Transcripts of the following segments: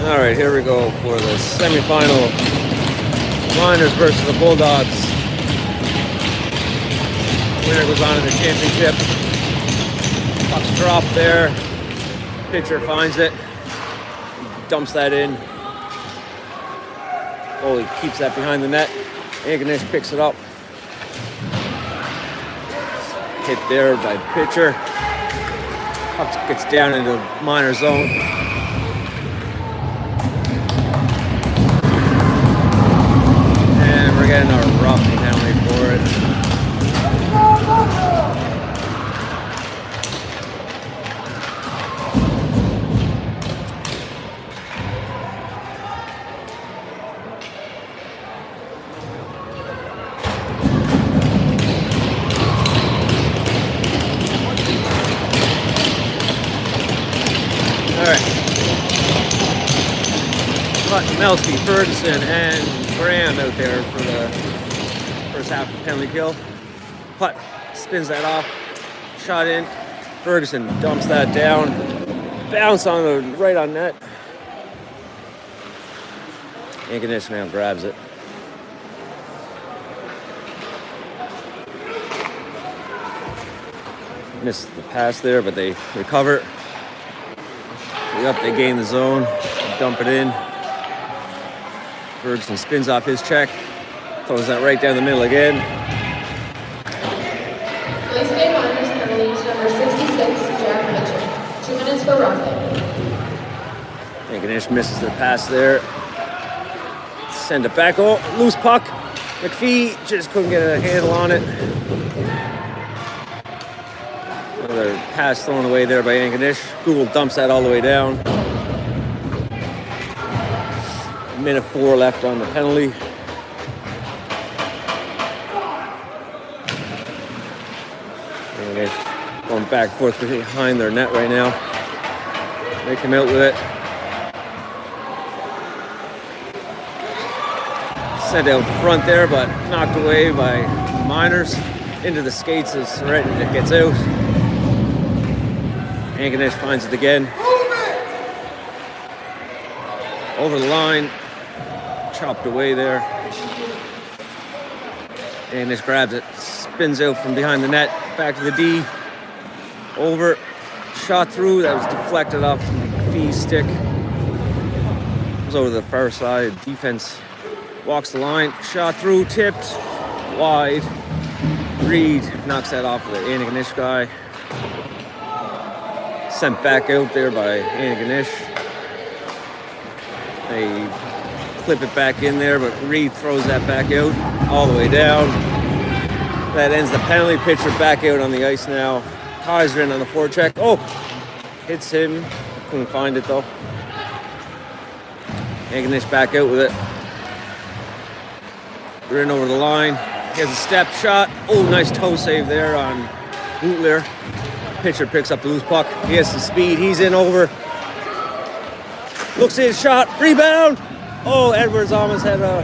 All right, here we go for the semifinal. Miners versus the Bulldogs. Winner goes on to the championship. Puck's dropped there. Pitcher finds it. Dumps that in. Goalie keeps that behind the net. Antigonish picks it up. Hit there by pitcher. Puck gets down into minor zone. And we're getting a roughing penalty for it. Melski, Ferguson, and Graham out there for the first half of the penalty kill. Putt spins that off, shot in. Ferguson dumps that down, bounce on the right on net. Antigonish now grabs it. Missed the pass there, but they recover. They gain the zone, dump it in. Ferguson spins off his check, throws that right down the middle again. Glace Bay Miners penalties number 66, Jack Mitchell. 2 minutes for roughing. Antigonish misses the pass there. Send it back. Oh, loose puck. McPhee just couldn't get a handle on it. Another pass thrown away there by Antigonish. Google dumps that all the way down. Minute 4 left on the penalty. Going back and forth behind their net right now. They come out with it. Sent out front there, but knocked away by Miners. Into the skates as Sorrento gets out. Antigonish finds it again. Over the line. Chopped away there. Antigonish grabs it, spins out from behind the net, back to the D. Over, shot through, that was deflected off McPhee's stick. Goes over to the far side, defense walks the line, shot through, tipped, wide. Reed knocks that off of the Antigonish guy. Sent back out there by Antigonish. They clip it back in there, but Reed throws that back out all the way down. That ends the penalty. Pitcher back out on the ice now. Kaiser in on the forecheck. Oh, hits him. Couldn't find it though. Antigonish back out with it. We're in over the line. He has a step shot. Oh, nice toe save there on Bootler. Pitcher picks up the loose puck. He has the speed. He's in over. Looks at his shot. Rebound. Oh, Edwards almost had a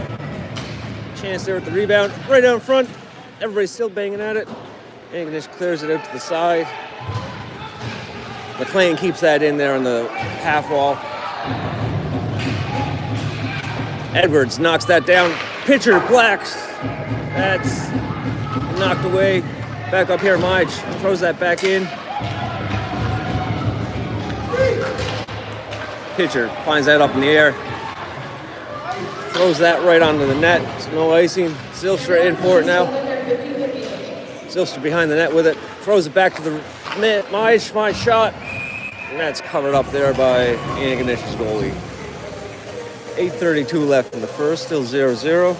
chance there with the rebound. Right down front. Everybody's still banging at it. Antigonish clears it out to the side. McLean keeps that in there on the half wall. Edwards knocks that down. Pitcher blacks. That's knocked away. Back up here, Mige throws that back in. Pitcher finds that up in the air. Throws that right onto the net. There's no icing. Zylstra in for it now. Zylstra behind the net with it. Throws it back to the net. My shot. And that's covered up there by Antigonish's goalie. 8:32 left in the first. Still 0-0.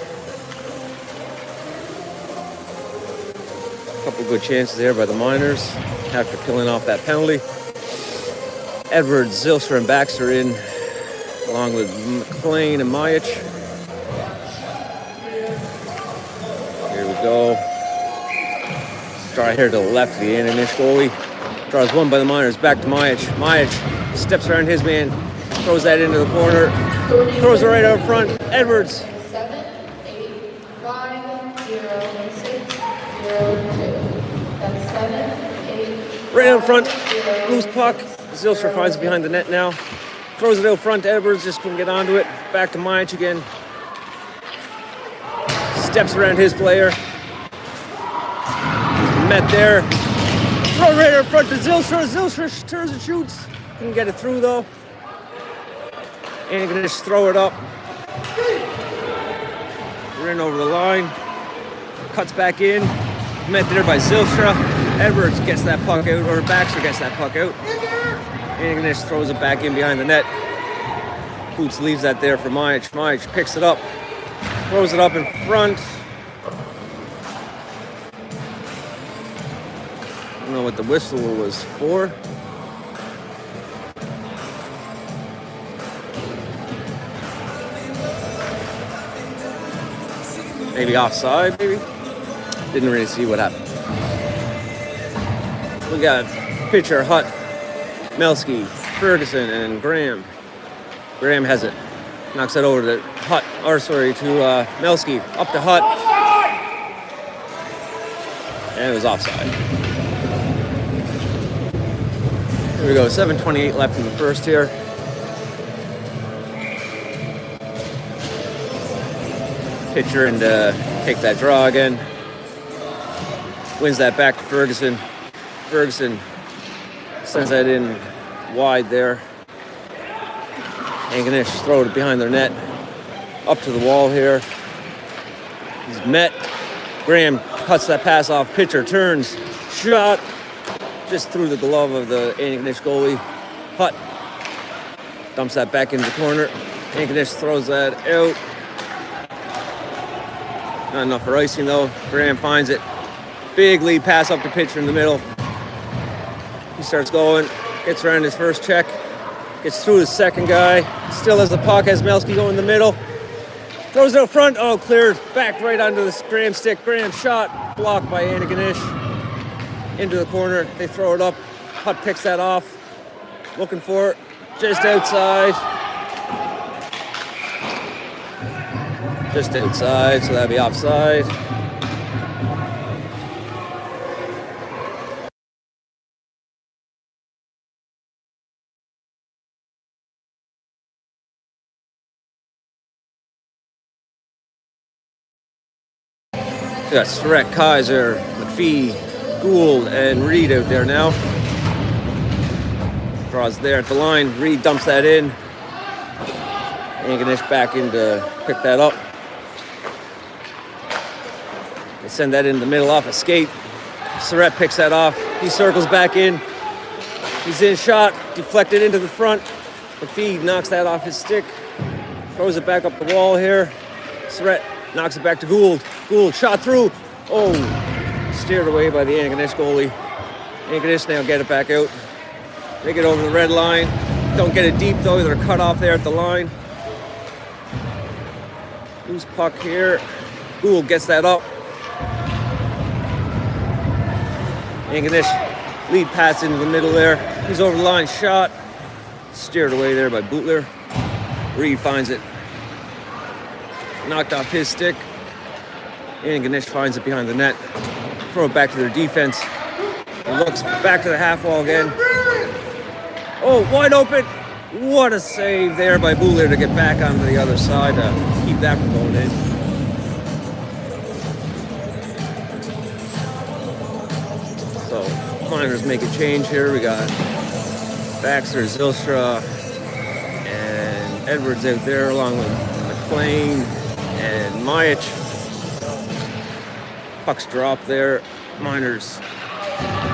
A couple good chances there by the Miners after peeling off that penalty. Edwards, Zylstra, and Baxter in, along with McLean and Majic. Here we go. Draw here to the left of the Antigonish goalie. Draws one by the Miners, back to Majic. Majic steps around his man, throws that into the corner, throws it right out front. Edwards. 7, 8, 5, 0, 6, 0, 2. That's 7, 8. Right out front, loose puck. Zylstra finds it behind the net now. Throws it out front to Edwards, just couldn't get onto it. Back to Majic again. Steps around his player. Met there. Throw right out front to Zylstra. Zylstra turns and shoots. Couldn't get it through though. Antigonish throw it up. Ran over the line. Cuts back in. Met there by Zylstra. Edwards gets that puck out, or Baxter gets that puck out. Antigonish throws it back in behind the net. Boots leaves that there for Majic. Majic picks it up. Throws it up in front. I don't know what the whistle was for. Maybe offside, maybe? Didn't really see what happened. We got pitcher, Hutt, Melski, Ferguson, and Graham. Graham has it. Knocks it over to Hutt, to Melski. Up to Hutt. And it was offside. Here we go, 7:28 left in the first here. Pitcher and take that draw again. Wins that back to Ferguson. Ferguson sends that in wide there. Antigonish throw it behind their net. Up to the wall here. He's met. Graham cuts that pass off. Pitcher turns. Shot. Just through the glove of the Antigonish goalie. Hutt dumps that back into the corner. Antigonish throws that out. Not enough for icing though. Graham finds it. Big lead pass up to pitcher in the middle. He starts going. Gets around his first check. Gets through his second guy. Still has the puck. Has Melski going in the middle. Throws it out front. Oh, cleared. Back right onto the Graham stick. Graham shot. Blocked by Antigonish. Into the corner. They throw it up. Hutt picks that off. Looking for it. Just outside. Just outside, so that'd be offside. We got Surratt, Kaiser, McPhee, Gould, and Reed out there now. Draws there at the line. Reed dumps that in. Antigonish back in to pick that up. They send that in the middle off a skate. Surratt picks that off. He circles back in. He's in shot, deflected into the front. McPhee knocks that off his stick. Throws it back up the wall here. Surratt knocks it back to Gould. Gould shot through. Oh, steered away by the Antigonish goalie. Antigonish now get it back out. They get over the red line. Don't get it deep though. They're cut off there at the line. Loose puck here. Gould gets that up. Antigonish lead pass into the middle there. He's over the line, shot. Steered away there by Bootler. Reed finds it. Knocked off his stick. Antigonish finds it behind the net. Throw it back to their defense. Looks back to the half wall again. Oh, wide open. What a save there by Bootler to get back onto the other side to keep that from going in. So, Miners make a change here. We got Baxter, Zylstra, and Edwards out there along with McLean and Majic. Puck's drop there. Miners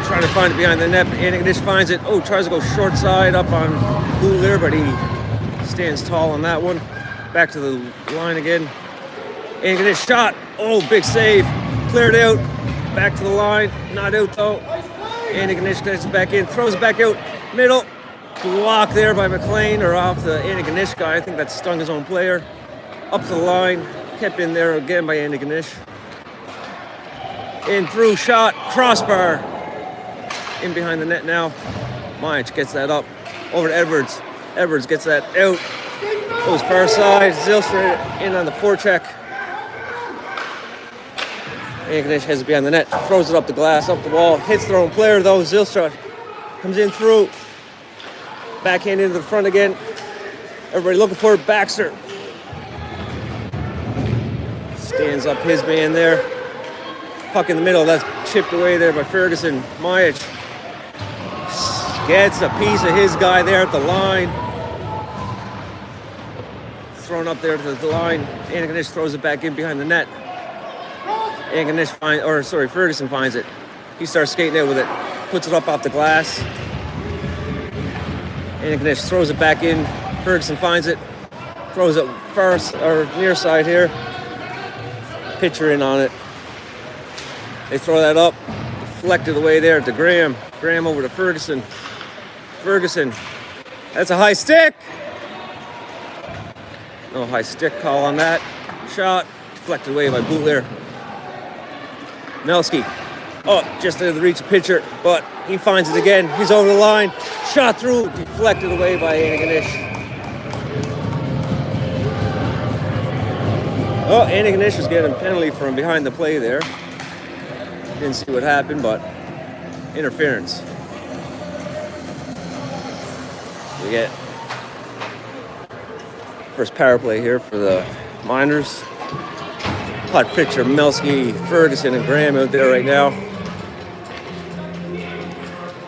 trying to find it behind the net, but Antigonish finds it. Oh, tries to go short side up on Bootler, but he stands tall on that one. Back to the line again. Antigonish shot. Oh, big save. Cleared out. Back to the line. Not out though. Antigonish gets it back in. Throws it back out. Middle. Blocked there by McLean, or off the Antigonish guy. I think that stung his own player. Up to the line. Kept in there again by Antigonish. In through shot. Crossbar. In behind the net now. Majic gets that up. Over to Edwards. Edwards gets that out. Goes far side. Zylstra in on the forecheck. Antigonish has it behind the net. Throws it up the glass, up the wall. Hits their own player though. Zylstra comes in through. Backhand into the front again. Everybody looking for Baxter. Stands up his man there. Puck in the middle. That's chipped away there by Ferguson. Majic gets a piece of his guy there at the line. Thrown up there to the line. Antigonish throws it back in behind the net. Ferguson finds it. He starts skating out with it. Puts it up off the glass. Antigonish throws it back in. Ferguson finds it. Throws it near side here. Pitcher in on it. They throw that up. Deflected away there to Graham. Graham over to Ferguson. Ferguson. That's a high stick. No high stick call on that. Shot. Deflected away by Bootler. Melski. Oh, just out of the reach of pitcher, but he finds it again. He's over the line. Shot through. Deflected away by Antigonish. Oh, Antigonish is getting a penalty from behind the play there. Didn't see what happened, but interference. We get first power play here for the Miners. Hot picture, Melski, Ferguson, and Graham out there right now.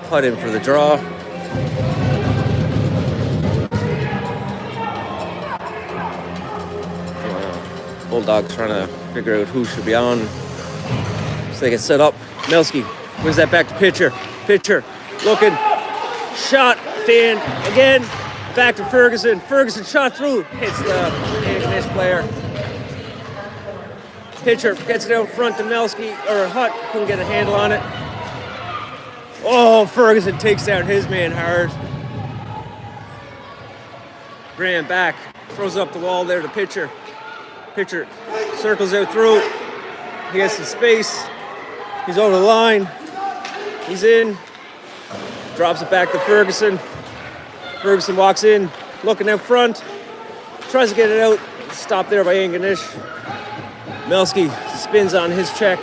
Putt in for the draw. Bulldogs trying to figure out who should be on so they can set up. Melski wins that back to pitcher. Pitcher looking. Shot. Fan again. Back to Ferguson. Ferguson shot through. Hits the Antigonish player. Pitcher gets it out front to Melski, or Hutt. Couldn't get a handle on it. Oh, Ferguson takes down his man hard. Graham back. Throws it up the wall there to pitcher. Pitcher circles out through. He gets some space. He's over the line. He's in. Drops it back to Ferguson. Ferguson walks in, looking out front. Tries to get it out. Stopped there by Antigonish. Melski spins on his check.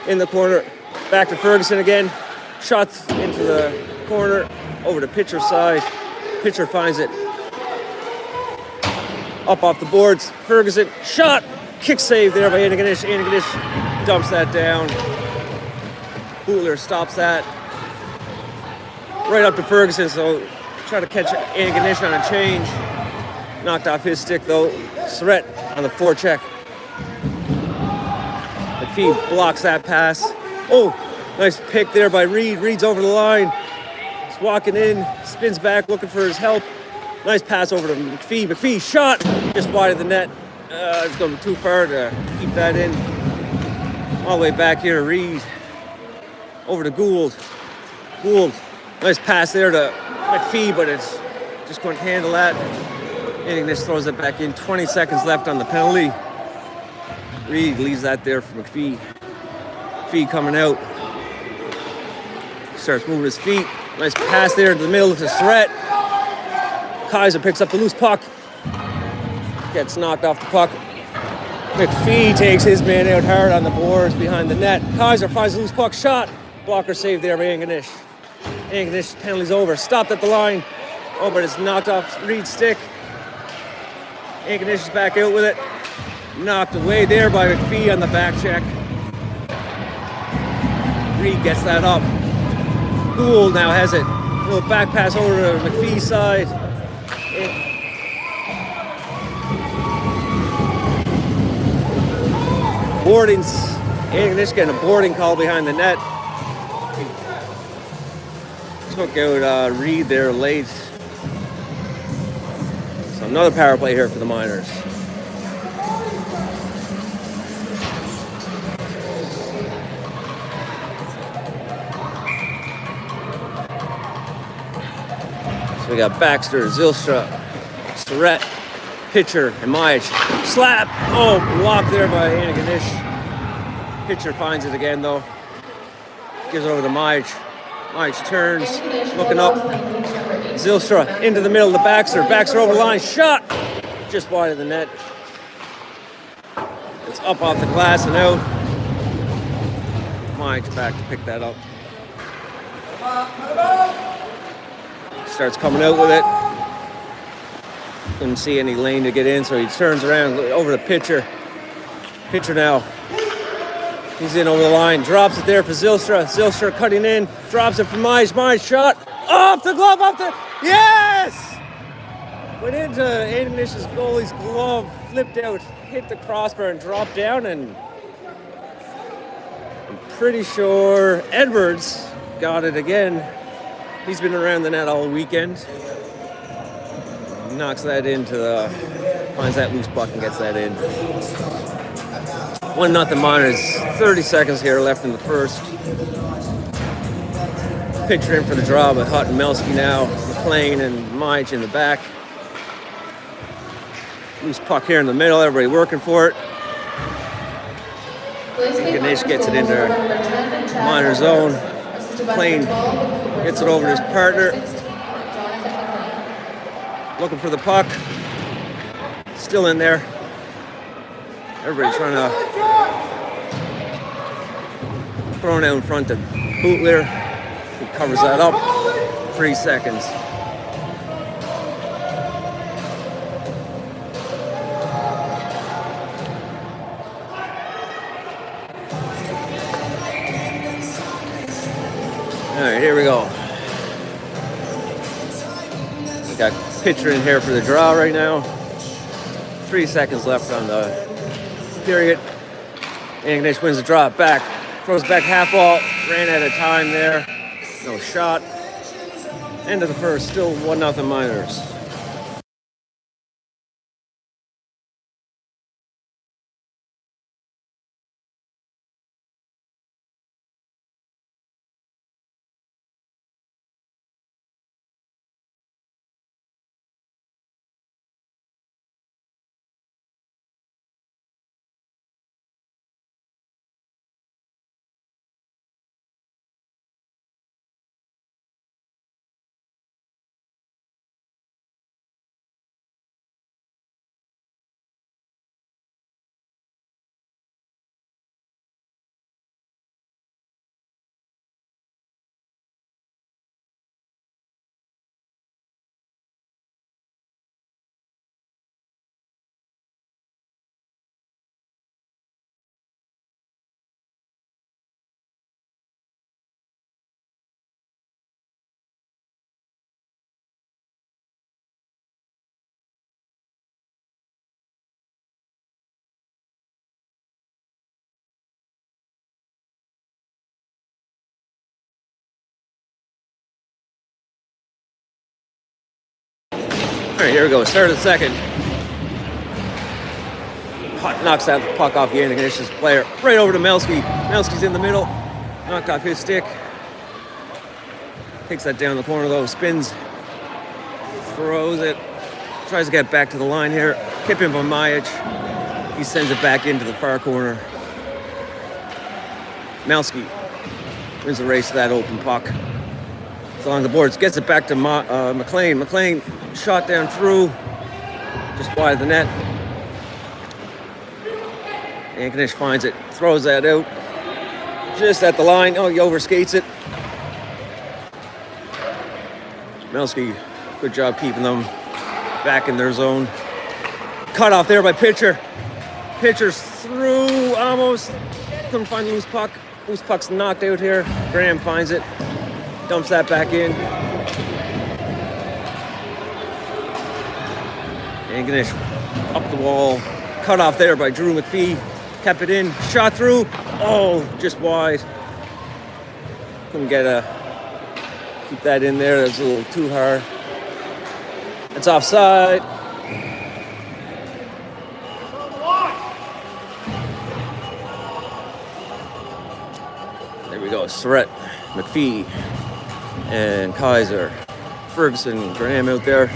In the corner. Back to Ferguson again. Shots into the corner. Over to pitcher's side. Pitcher finds it. Up off the boards. Ferguson. Shot. Kick save there by Antigonish. Antigonish dumps that down. Bootler stops that. Right up to Ferguson, so try to catch Antigonish on a change. Knocked off his stick though. Surrett on the forecheck. McPhee blocks that pass. Oh, nice pick there by Reed. Reed's over the line. He's walking in, spins back, looking for his help. Nice pass over to McPhee. McPhee shot just wide of the net. It's going to be too far to keep that in. All the way back here, Reed. Over to Gould. Gould. Nice pass there to McPhee, but it's just couldn't handle that. Antigonish throws it back in. 20 seconds left on the penalty. Reed leaves that there for McPhee. McPhee coming out. Starts moving his feet. Nice pass there to the middle to Surrett. Kaiser picks up the loose puck. Gets knocked off the puck. McPhee takes his man out hard on the boards behind the net. Kaiser finds the loose puck. Shot. Blocker saved there by Antigonish. Antigonish penalty's over. Stopped at the line. Oh, but it's knocked off Reed's stick. Antigonish is back out with it. Knocked away there by McPhee on the back check. Reed gets that up. Gould now has it. A little back pass over to McPhee's side. Boardings. Antigonish getting a boarding call behind the net. Took out Reed there late. So another power play here for the Miners. So we got Baxter, Zylstra, Surrett, Pitcher, and Majic. Slap! Oh, blocked there by Antigonish. Pitcher finds it again though. Gives it over to Majic. Majic turns, looking up. Zylstra into the middle to Baxter. Baxter over the line. Shot! Just wide of the net. It's up off the glass and out. Majic back to pick that up. Starts coming out with it. Couldn't see any lane to get in, so he turns around over the pitcher. Pitcher now. He's in over the line, drops it there for Zylstra. Zylstra cutting in, drops it for Mize. Mize shot off the glove, yes! Went into Antigonish's goalie's glove, flipped out, hit the crossbar and dropped down, and I'm pretty sure Edwards got it again. He's been around the net all weekend. Knocks that into finds that loose puck and gets that in. 1-0 Miners. 30 seconds here left in the first. Pitcher in for the draw with Hutt and Melski now. McLean and Mike in the back. Loose puck here in the middle. Everybody working for it. Ganesh gets it into minor zone. McLean gets it over to his partner. Looking for the puck. Still in there. Everybody trying to throw it out in front of Bootler. He covers that up. 3 seconds. All right, here we go. We got pitcher in here for the draw right now. 3 seconds left on the period. Antigonish wins the draw back. Throws back half wall. Ran out of time there. No shot. End of the first. Still 1-0 Miners. All right, here we go. Start of the second. Hutt knocks out the puck off the Antigonish's player. Right over to Melski. Melski's in the middle. Knocked off his stick. Takes that down the corner though. Spins. Throws it. Tries to get back to the line here. Kip in by Majic. He sends it back into the far corner. Melski wins the race to that open puck. It's along the boards. Gets it back to McLean. McLean shot down through. Just wide of the net. Antigonish finds it. Throws that out. Just at the line. Oh, he overskates it. Melski, good job keeping them back in their zone. Cut off there by pitcher. Pitcher's through almost. Couldn't find the loose puck. Loose puck's knocked out here. Graham finds it. Dumps that back in. Antigonish up the wall. Cut off there by Drew McPhee. Kept it in. Shot through. Oh, just wide. Couldn't keep that in there. That's a little too hard. It's offside. There we go. Surratt, McPhee, and Kaiser. Ferguson, Graham out there.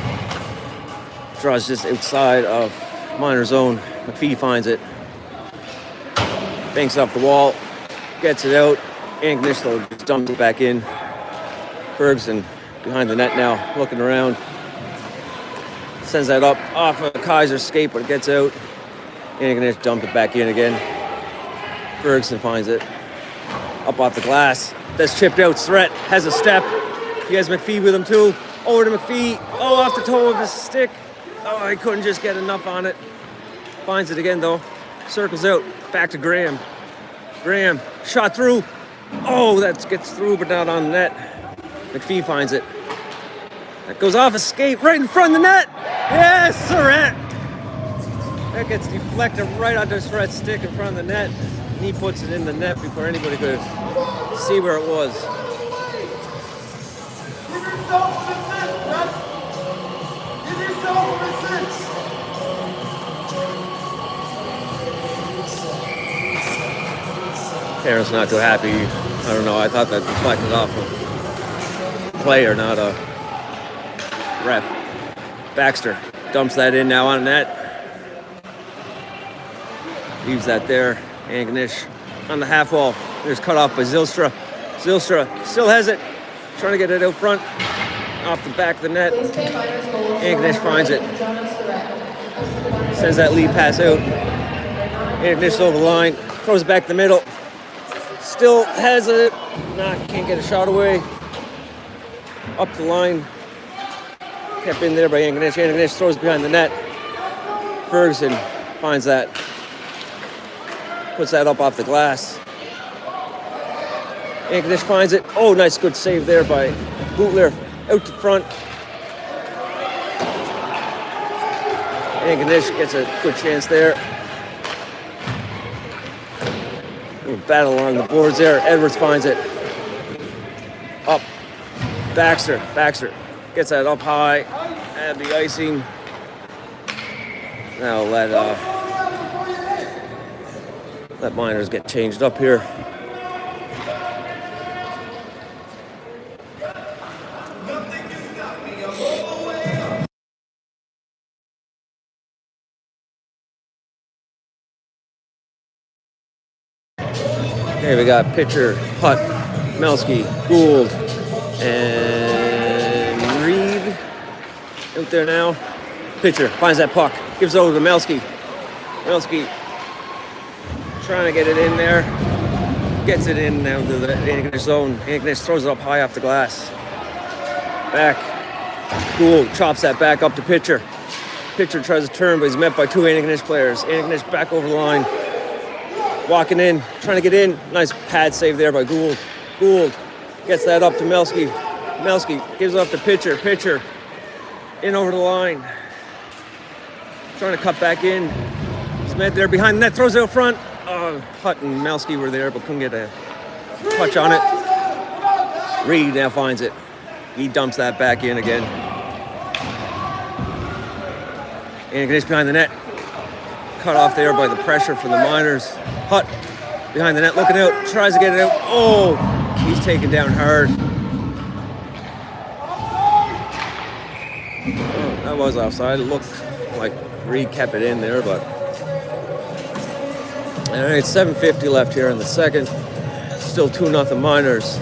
Draws just outside of minor zone. McPhee finds it. Banks off the wall. Gets it out. Antigonish though just dumps it back in. Ferguson behind the net now, looking around. Sends that up off of Kaiser's skate, but it gets out. Antigonish dumped it back in again. Ferguson finds it. Up off the glass. That's chipped out. Surratt has a step. He has McPhee with him too. Over to McPhee. Oh, off the toe of his stick. Oh, he couldn't just get enough on it. Finds it again though. Circles out. Back to Graham. Graham, shot through. Oh, that gets through, but not on the net. McPhee finds it. That goes off a skate right in front of the net. Yes, Surratt. That gets deflected right onto Surratt's stick in front of the net. And he puts it in the net before anybody could see where it was. Parents not too happy. I don't know. I thought that deflected off a player, not a ref. Baxter dumps that in now on net. Leaves that there. Antigonish on the half wall. There's cut off by Zylstra. Zylstra still has it. Trying to get it out front. Off the back of the net. Antigonish finds it. Sends that lead pass out. Antigonish over the line. Throws it back to the middle. Still has it. Can't get a shot away. Up the line. Kept in there by Antigonish. Antigonish throws behind the net. Ferguson finds that. Puts that up off the glass. Antigonish finds it. Oh, nice good save there by Bootler. Out to front. Antigonish gets a good chance there. Battle along the boards there. Edwards finds it. Up. Baxter gets that up high. Add the icing. Now let Miners get changed up here. Okay, we got pitcher, Hutt, Melski, Gould, and Reed out there now. Pitcher finds that puck, gives it over to Melski. Melski trying to get it in there. Gets it in now to the Antigonish zone. Antigonish throws it up high off the glass. Back. Gould chops that back up to pitcher. Pitcher tries to turn, but he's met by two Antigonish players. Antigonish back over the line. Walking in, trying to get in. Nice pad save there by Gould. Gould gets that up to Melski. Melski gives it up to pitcher. Pitcher in over the line. Trying to cut back in. He's met there behind the net. Throws it out front. Hutt and Melski were there, but couldn't get a touch on it. Reed now finds it. He dumps that back in again. Antigonish behind the net. Cut off there by the pressure from the Miners. Hutt behind the net, looking out, tries to get it out. Oh, he's taken down hard. Oh, that was offside. It looked like Reed kept it in there, but all right, 7:50 left here in the second. Still 2-0 Miners.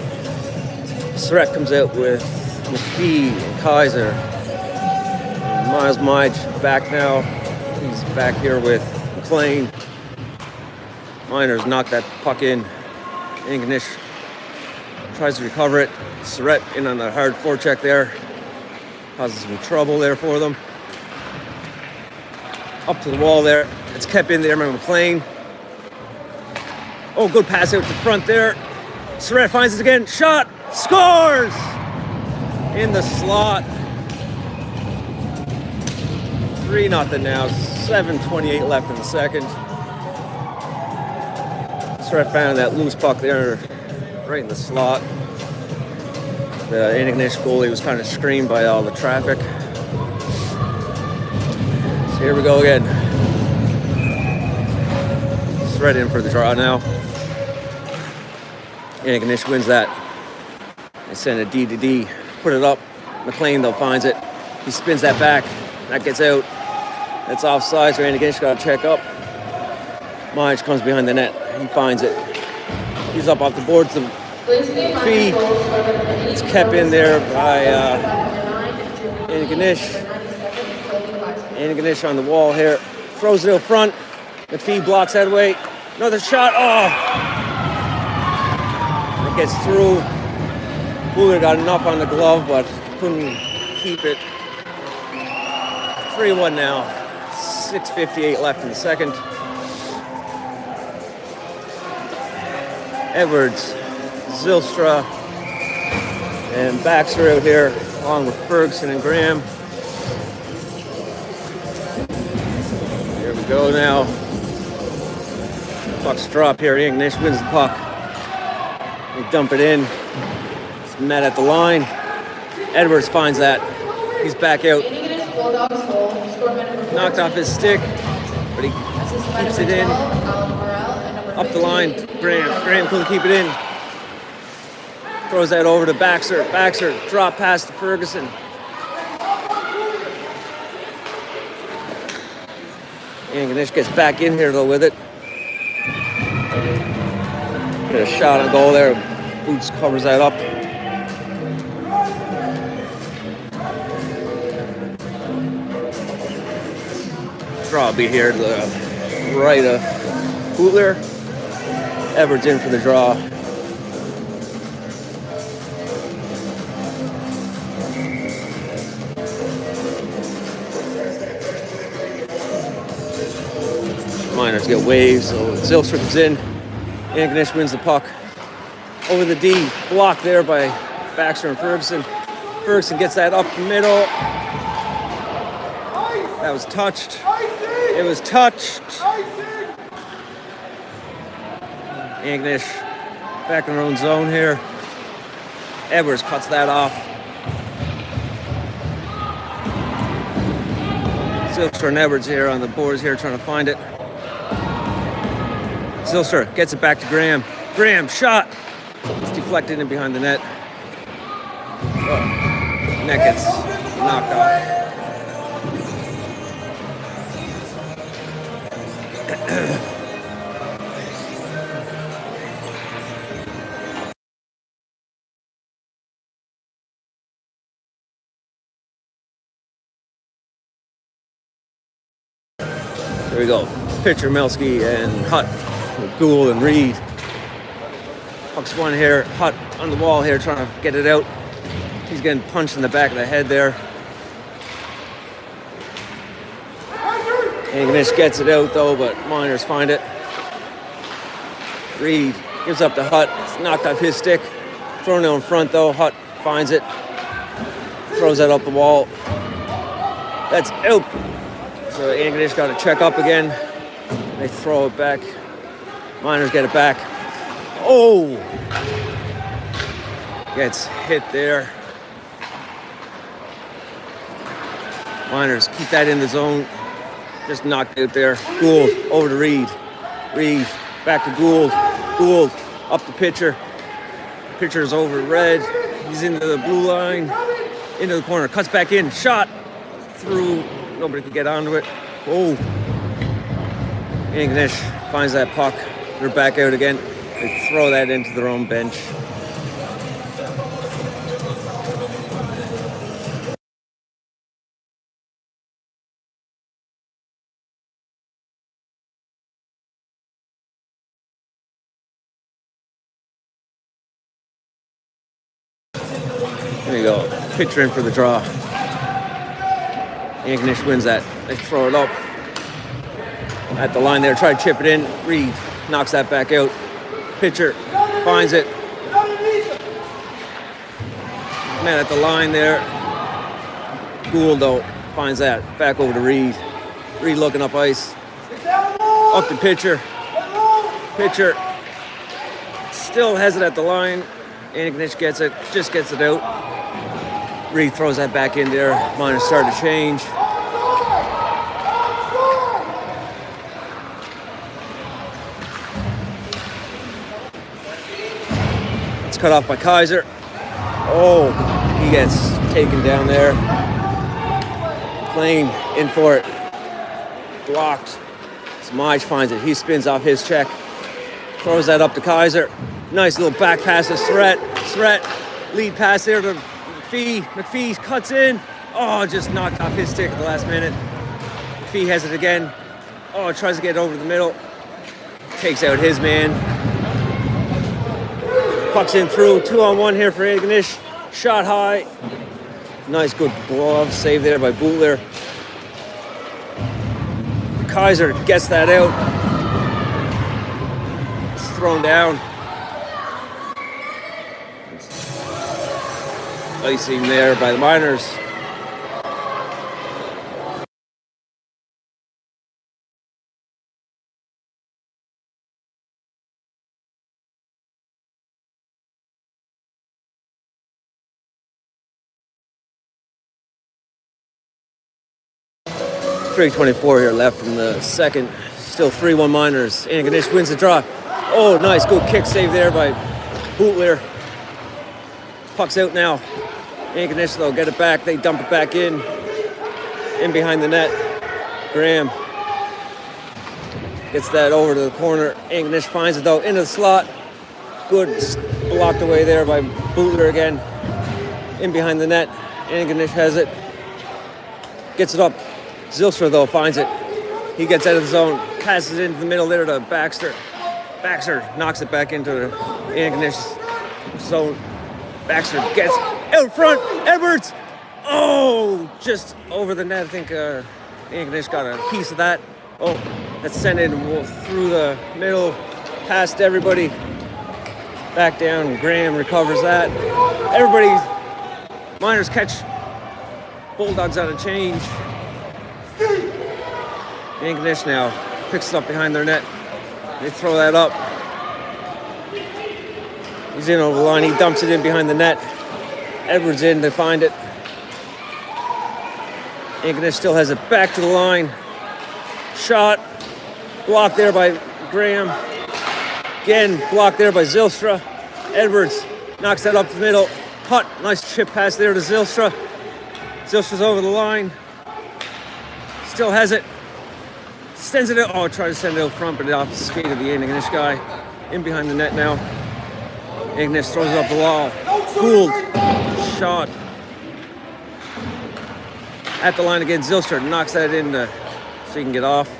Surratt comes out with McPhee and Kaiser. Miles Midge back now. He's back here with McLean. Miners knocked that puck in. Antigonish tries to recover it. Surratt in on a hard forecheck there. Causes some trouble there for them. Up to the wall there. It's kept in there by McLean. Oh, good pass out to front there. Surratt finds it again. Shot. Scores! In the slot. 3-0 now. 7:28 left in the second. Surratt found that loose puck there right in the slot. The Antigonish goalie was kind of screened by all the traffic. So here we go again. Surratt in for the draw now. Antigonish wins that. They send a D to D. Put it up. McLean though finds it. He spins that back. That gets out. That's offside, so Antigonish got to check up. Midge comes behind the net. He finds it. He's up off the boards. The fee. It's kept in there by Antigonish. Antigonish on the wall here. Throws it out front. McPhee blocks that away. Another shot. Oh! It gets through. Bulldogs got enough on the glove, but couldn't keep it. 3-1 now. 6:58 left in the second. Edwards, Zylstra, and Baxter out here, along with Ferguson and Graham. Here we go now. Puck's drop here. Antigonish wins the puck. They dump it in. It's met at the line. Edwards finds that. He's back out. Bulldogs goal, Knocked off his stick, but he keeps it in. Up the line, Graham couldn't keep it in. Throws that over to Baxter. Baxter, drop pass to Ferguson. Antigonish gets back in here though with it. Get a shot on goal there. Boots covers that up. Draw will be here to the right of Bootler. Edwards in for the draw. Miners get waves, so Zylstra comes in. Antigonish wins the puck. Over the D, blocked there by Baxter and Ferguson. Ferguson gets that up the middle. That was touched. It was touched. Antigonish back in their own zone here. Edwards cuts that off. Zylstra and Edwards here on the boards here trying to find it. Zylstra gets it back to Graham. Graham, shot. It's deflected in behind the net. Oh, net gets knocked off. There we go. Pitcher, Melski, and Hutt with Gould and Reed. Puck's one here. Hutt on the wall here trying to get it out. He's getting punched in the back of the head there. Antigonish gets it out though, but Miners find it. Reed gives up to Hutt. It's knocked off his stick. Thrown out in front though. Hutt finds it. Throws that up the wall. That's out. So Antigonish got to check up again. They throw it back. Miners get it back. Oh! Gets hit there. Miners keep that in the zone. Just knocked out there. Gould over to Reed. Reed back to Gould. Gould up the pitcher. Pitcher's over red. He's into the blue line. Into the corner. Cuts back in. Shot through. Nobody could get onto it. Oh. Antigonish finds that puck. They're back out again. They throw that into their own bench. There you go. Pitcher in for the draw. Antigonish wins that. They throw it up. At the line there, try to chip it in. Reed knocks that back out. Pitcher finds it. Man at the line there. Gould though finds that. Back over to Reed. Reed looking up ice. Up to pitcher. Pitcher still has it at the line. Antigonish gets it, just gets it out. Reed throws that back in there. Miners start to change. It's cut off by Kaiser. Oh, he gets taken down there. McLean in for it. Blocked. Smyge finds it. He spins off his check. Throws that up to Kaiser. Nice little back pass to Threat. Lead pass there to McPhee. McPhee cuts in. Oh, just knocked off his stick at the last minute. McPhee has it again. Oh, tries to get over the middle. Takes out his man. Pucks in through. 2-on-1 here for Antigonish. Shot high. Nice good glove save there by Bootler. Kaiser gets that out. It's thrown down. Icing there by the Miners. .324 here left from the second. Still 3-1 Miners. Antigonish wins the draw. Oh, nice. Good kick save there by Bootler. Puck's out now. Antigonish, though, get it back. They dump it back in behind the net. Graham gets that over to the corner. Antigonish finds it, though, into the slot. Good. Blocked away there by Bootler again. In behind the net. Antigonish has it. Gets it up. Zylstra, though, finds it. He gets out of the zone, passes it into the middle there to Baxter. Baxter knocks it back into the Antigonish zone. Baxter gets out front. Edwards! Oh, just over the net. I think Antigonish got a piece of that. Oh, that's sent in through the middle, past everybody. Back down. Graham recovers that. Everybody, Miners catch Bulldogs on a change. Antigonish now picks it up behind their net. They throw that up. He's in over the line. He dumps it in behind the net. Edwards in to find it. Antigonish still has it back to the line. Shot. Blocked there by Graham. Again, blocked there by Zylstra. Edwards knocks that up the middle. Hutt, nice chip pass there to Zylstra. Zylstra's over the line. Still has it. Sends it out. Oh, tries to send it out front, but off the skate of the Antigonish guy. In behind the net now. Antigonish throws it up the wall. Gould. Shot. At the line again. Zylstra knocks that in so he can get off.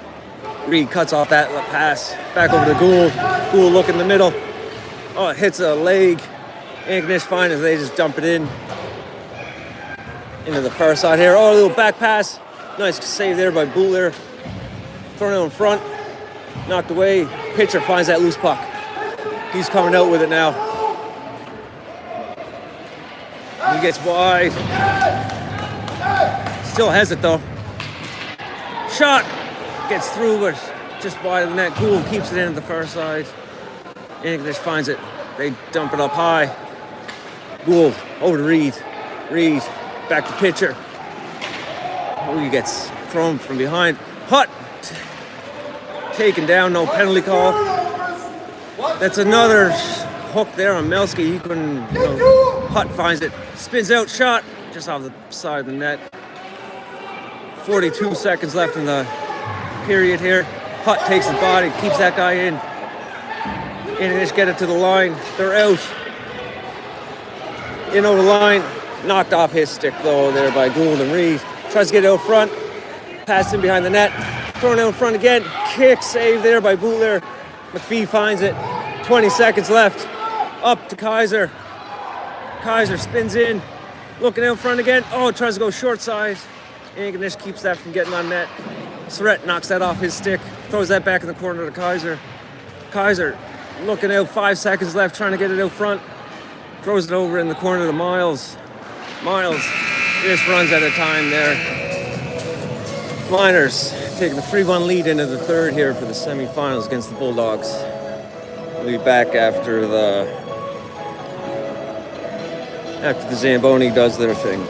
Reed cuts off that pass. Back over to Gould. Gould look in the middle. Oh, it hits a leg. Antigonish finds it. They just dump it in. Into the far side here. Oh, a little back pass. Nice save there by Bootler. Thrown out in front. Knocked away. Pitcher finds that loose puck. He's coming out with it now. He gets wide. Still has it though. Shot. Gets through, but just wide of the net. Gould keeps it in at the far side. Antigonish finds it. They dump it up high. Gould over to Reed. Reed back to pitcher. Oh, he gets thrown from behind. Hutt taken down, no penalty call. That's another hook there on Melski. He couldn't. Hutt finds it, spins out, shot just off the side of the net. 42 seconds left in the period here. Hutt takes the body, keeps that guy in. Antigonish get it to the line. They're out. In over the line. Knocked off his stick though there by Gould and Reed. Tries to get it out front. Pass in behind the net. Thrown out in front again. Kick save there by Bootler. McPhee finds it. 20 seconds left. Up to Kaiser. Kaiser spins in. Looking out front again. Oh, tries to go short side. Antigonish keeps that from getting on net. Surrett knocks that off his stick. Throws that back in the corner to Kaiser. Kaiser looking out. 5 seconds left. Trying to get it out front. Throws it over in the corner to Miles. Miles just runs out of time there. Miners taking the 3-1 lead into the third here for the semifinals against the Bulldogs. We'll be back after the Zamboni does their thing.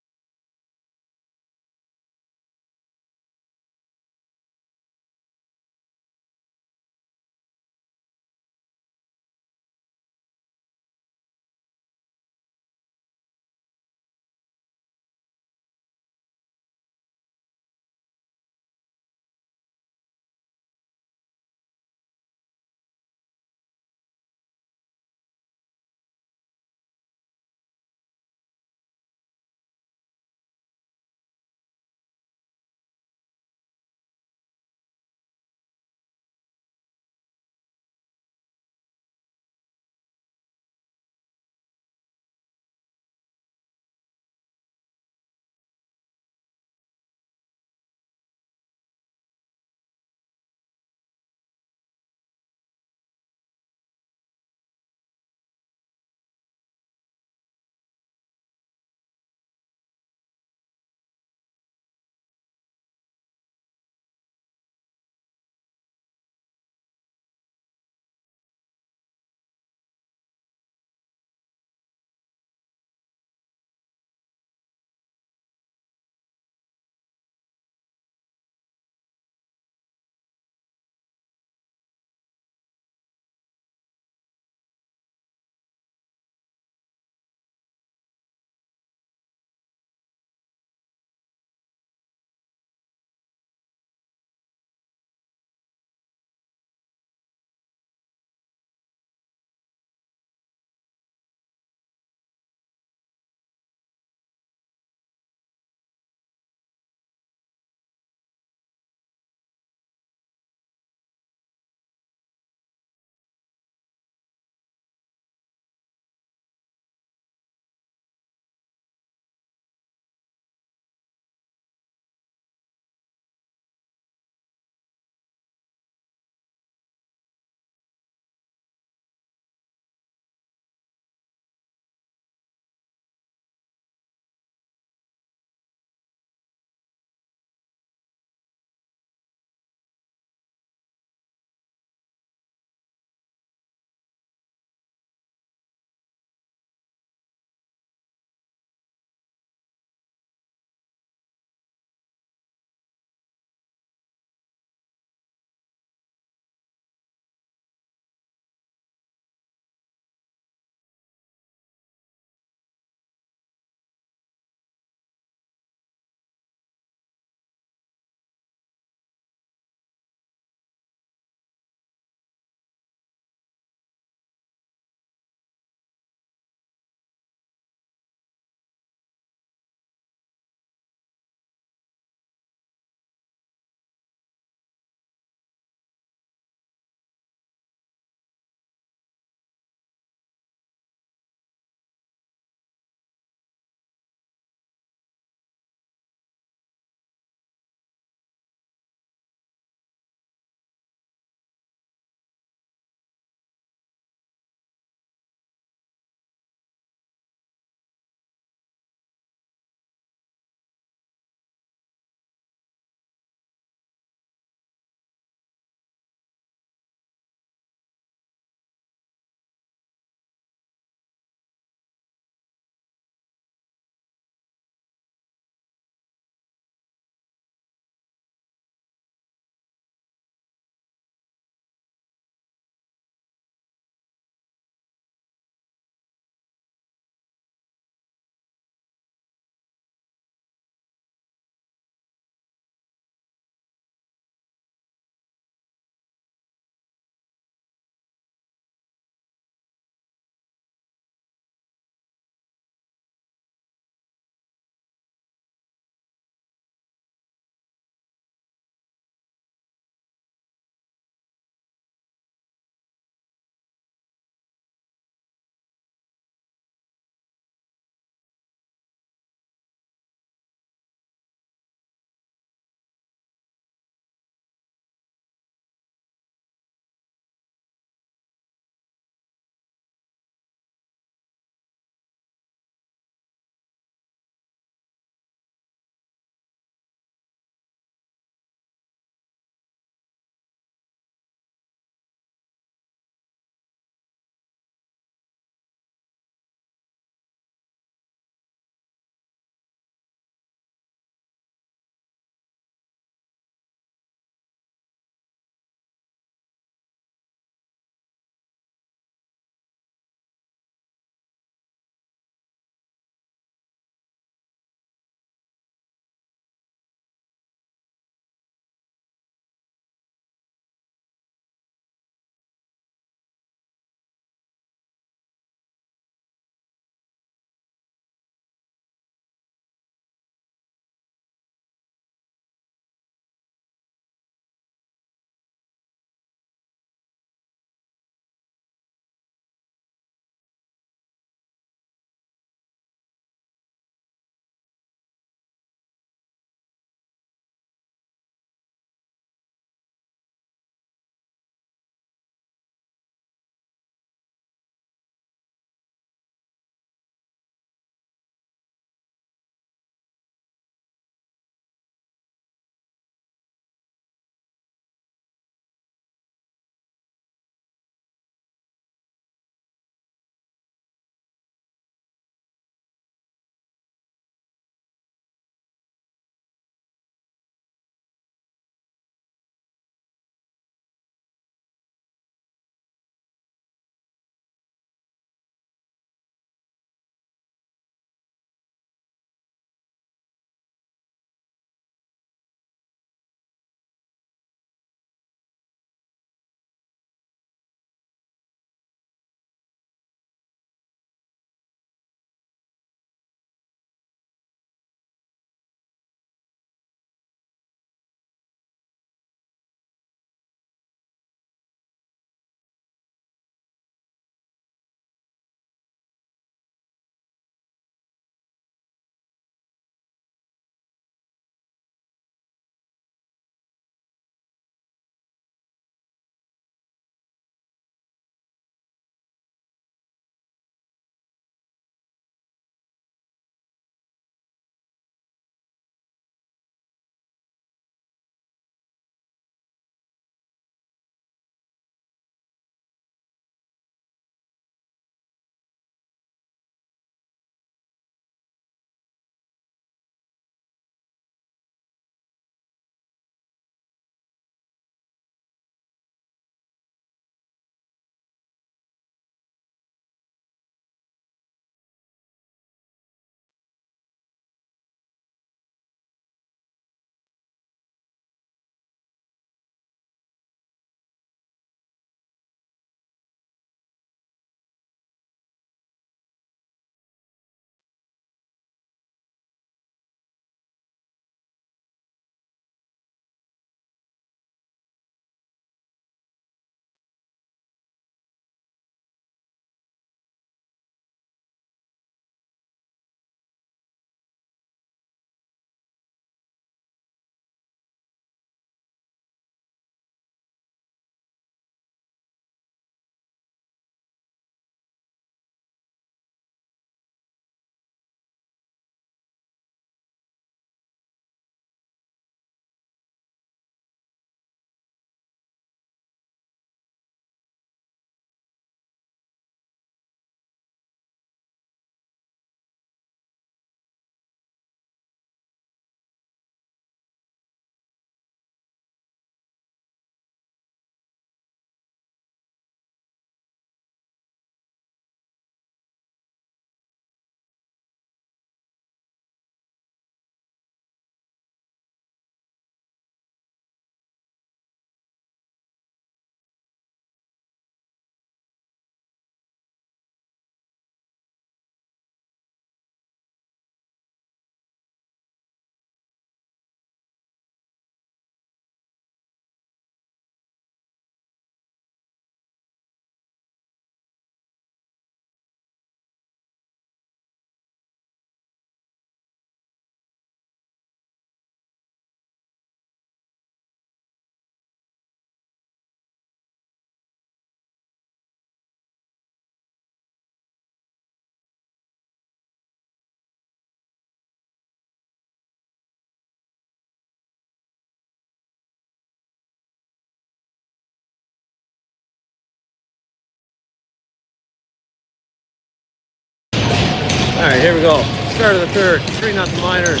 Start of the third, 3-0 Miners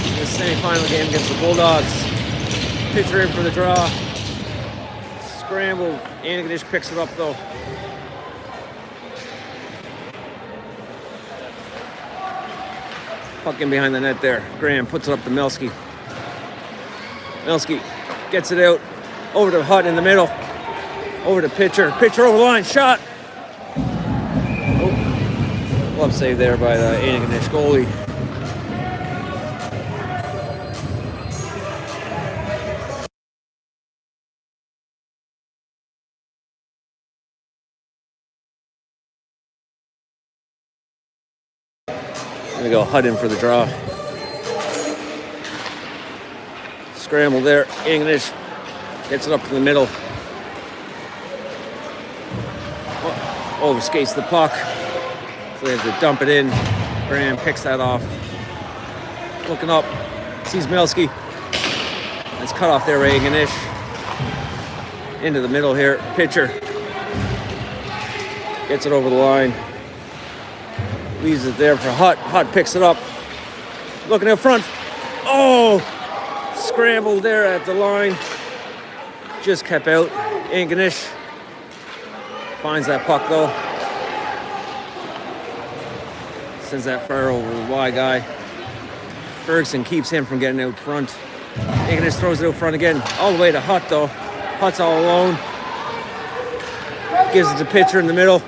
in the semi-final game against the Bulldogs. Pitcher in for the draw. Scramble. Antigonish picks it up though. Puck in behind the net there. Graham puts it up to Melski. Melski gets it out. Over to Hutt in the middle. Over to pitcher. Pitcher over the line. Shot. Oh. Glove save there by the Antigonish goalie. There we go. Hutt in for the draw. Scramble there. Antigonish gets it up to the middle. Overskates the puck. So they have to dump it in. Graham picks that off. Looking up. Sees Melski. It's cut off there by Antigonish. Into the middle here. Pitcher. Gets it over the line. Leaves it there for Hutt. Hutt picks it up. Looking out front. Oh! Scrambled there at the line. Just kept out. Antigonish finds that puck though. Sends that far over the wide guy. Ferguson keeps him from getting out front. Antigonish throws it out front again. All the way to Hutt though. Hutt's all alone. Gives it to pitcher in the middle.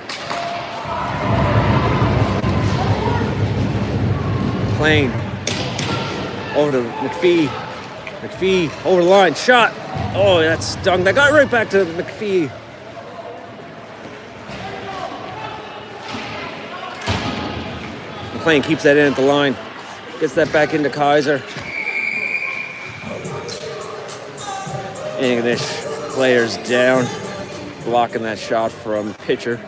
Plain. Over to McPhee. McPhee over the line. Shot. Oh, that stung. That got right back to McPhee. McLean keeps that in at the line. Gets that back into Kaiser. Antigonish players down. Blocking that shot from pitcher.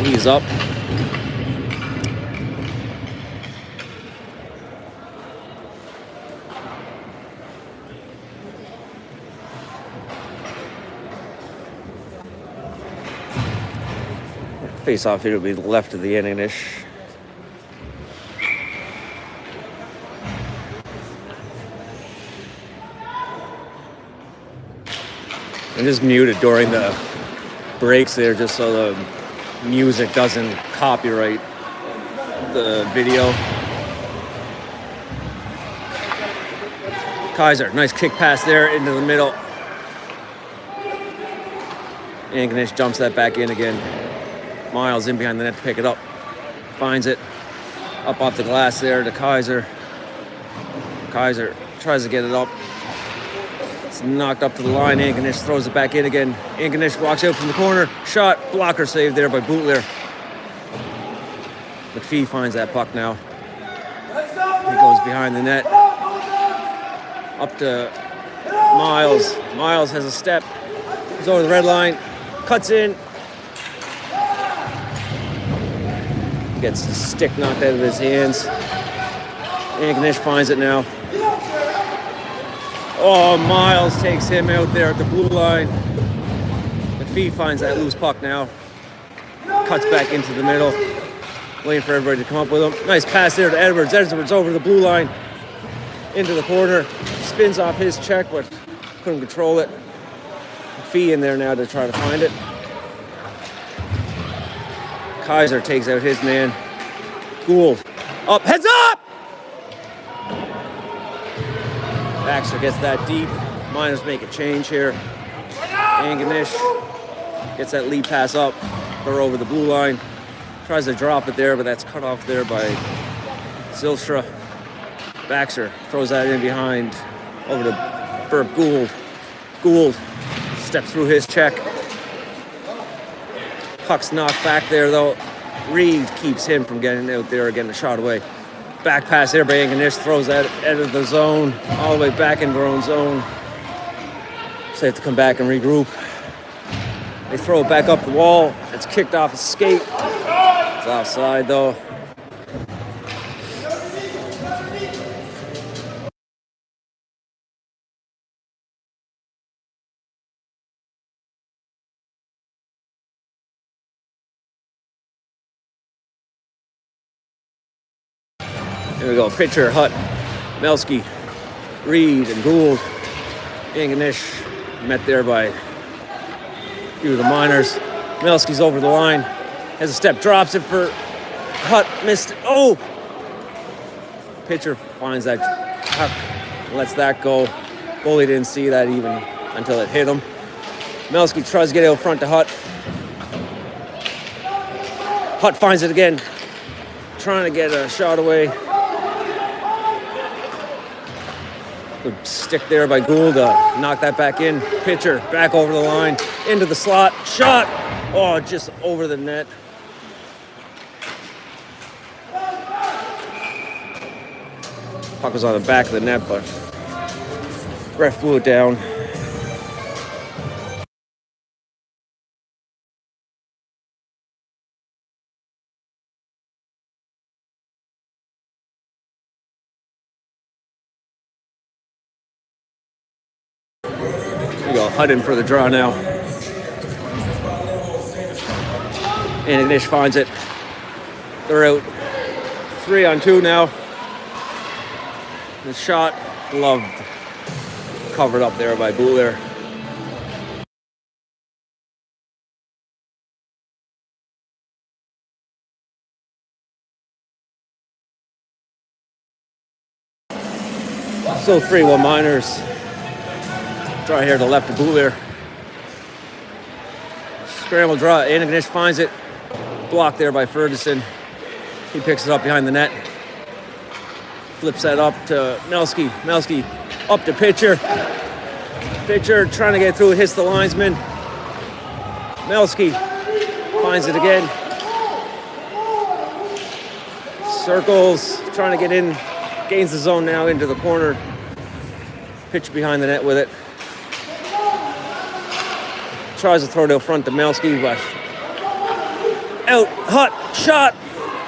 He's up. Face off here will be left of the Antigonish. And just muted during the breaks there just so the music doesn't copyright the video. Kaiser, nice kick pass there into the middle. Antigonish dumps that back in again. Miles in behind the net to pick it up. Finds it. Up off the glass there to Kaiser. Kaiser tries to get it up. It's knocked up to the line. Antigonish throws it back in again. Antigonish walks out from the corner. Shot. Blocker save there by Bootler. McPhee finds that puck now. He goes behind the net. Up to Miles. Miles has a step. He's over the red line. Cuts in. Gets the stick knocked out of his hands. Antigonish finds it now. Oh, Miles takes him out there at the blue line. McPhee finds that loose puck now. Cuts back into the middle. Waiting for everybody to come up with him. Nice pass there to Edwards. Edwards over the blue line. Into the corner. Spins off his check, but couldn't control it. McPhee in there now to try to find it. Kaiser takes out his man. Gould. Up. Heads up! Baxter gets that deep. Miners make a change here. Antigonish gets that lead pass up. They're over the blue line. Tries to drop it there, but that's cut off there by Zylstra. Baxter throws that in behind. Over to Burp Gould. Gould steps through his check. Puck's knocked back there though. Reed keeps him from getting out there, getting the shot away. Back pass there by Antigonish, throws that out of the zone, all the way back into their own zone. So they have to come back and regroup. They throw it back up the wall. It's kicked off a skate. It's offside though. Here we go. Pitcher, Hutt, Melski, Reed, and Gould. Antigonish met there by a few of the minors. Melski's over the line. Has a step, drops it for Hutt. Missed it. Oh! Pitcher finds that puck, lets that go. Goalie didn't see that even until it hit him. Melski tries to get out front to Hutt. Hutt finds it again. Trying to get a shot away. Good stick there by Gould to knock that back in. Pitcher back over the line, into the slot. Shot! Oh, just over the net. Puck was on the back of the net, but ref blew it down. There you go, Hutt in for the draw now. Antigonish finds it. They're out 3-on-2 now. The shot, gloved, covered up there by Buller. Still 3-1 Miners. Draw here to the left of Buller. Scramble draw, Antigonish finds it. Blocked there by Ferguson. He picks it up behind the net. Flips that up to Melski. Melski up to Pitcher. Pitcher trying to get through, hits the linesman. Melski finds it again. Circles, trying to get in. Gains the zone now into the corner. Pitch behind the net with it. Tries to throw it out front to Melski, but out, Hutt, shot,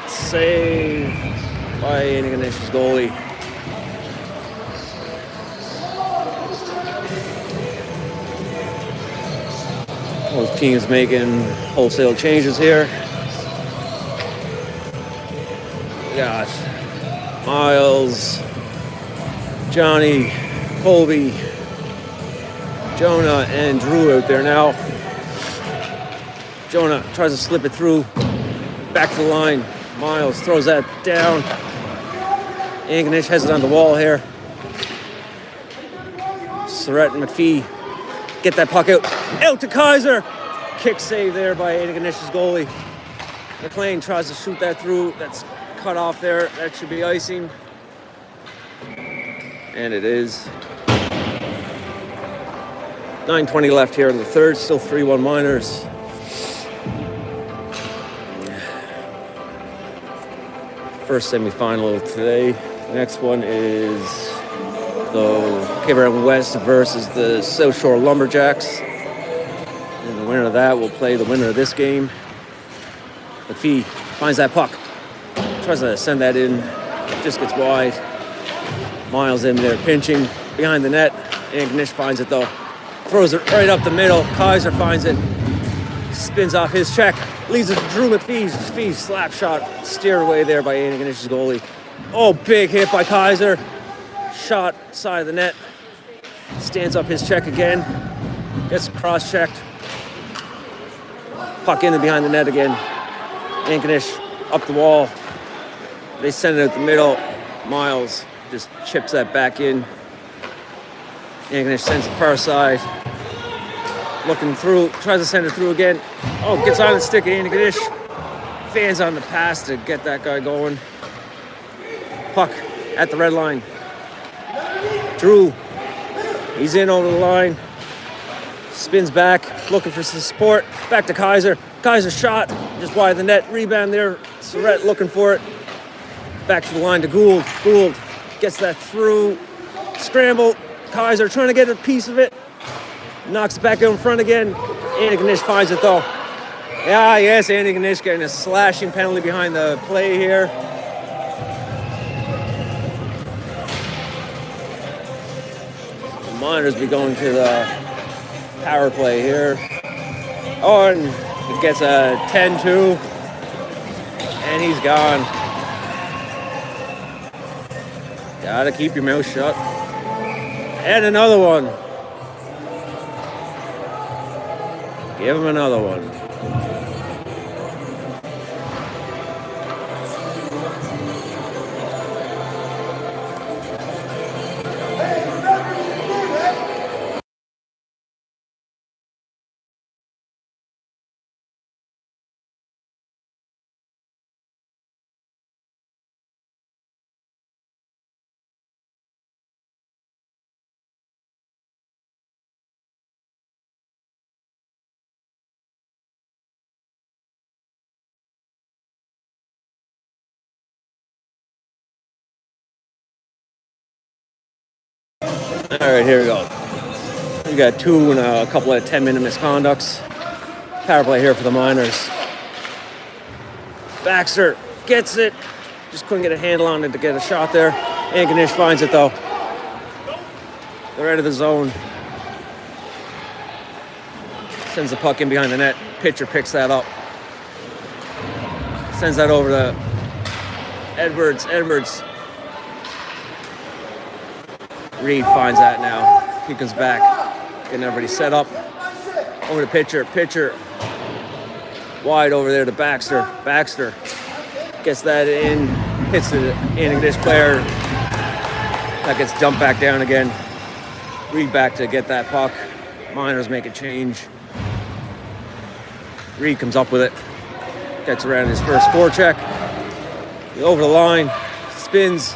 save by Antigonish's goalie. Both teams making wholesale changes here. We got Miles, Johnny, Colby, Jonah, and Drew out there now. Jonah tries to slip it through, back to the line. Miles throws that down. Antigonish has it on the wall here. Surratt and McPhee get that puck out to Kaiser. Kick save there by Antigonish's goalie. McLean tries to shoot that through. That's cut off there. That should be icing. And it is. 9:20 left here in the third. Still 3-1 Miners. First semifinal today. Next one is the Cape Breton West versus the South Shore Lumberjacks. And the winner of that will play the winner of this game. McPhee finds that puck. Tries to send that in. Just gets wide. Miles in there pinching behind the net. Antigonish finds it though. Throws it right up the middle. Kaiser finds it. Spins off his check. Leaves it to Drew McPhee. McPhee slap shot. Steered away there by Antigonish's goalie. Oh, big hit by Kaiser. Shot side of the net. Stands up his check again. Gets cross-checked. Puck in and behind the net again. Antigonish up the wall. They send it out the middle. Miles just chips that back in. Antigonish sends it far side. Looking through, tries to send it through again. Oh, gets on the stick of Antigonish. Fans on the pass to get that guy going. Puck at the red line. Drew, he's in over the line. Spins back, looking for some support. Back to Kaiser. Kaiser shot, just wide of the net. Rebound there. Surratt looking for it. Back to the line to Gould. Gould gets that through. Scramble. Kaiser trying to get a piece of it. Knocks it back out in front again. Antigonish finds it though. Yeah, yes, Antigonish getting a slashing penalty behind the play here. The Miners be going to the power play here. Oh, and it gets a 10-2, and he's gone. Gotta keep your mouth shut. And another one. Give him another one. All right, here we go. We got 2 and a couple of 10-minute misconducts. Power play here for the Miners. Baxter gets it. Just couldn't get a handle on it to get a shot there. Antigonish finds it though. They're out of the zone. Sends the puck in behind the net. Pitcher picks that up. Sends that over to Edwards. Reed finds that now. He comes back, getting everybody set up. Over to pitcher. Wide over there to Baxter. Baxter gets that in, hits the Antigonish player. That gets dumped back down again. Reed back to get that puck. Miners make a change. Reed comes up with it. Gets around his first forecheck. Over the line. Spins.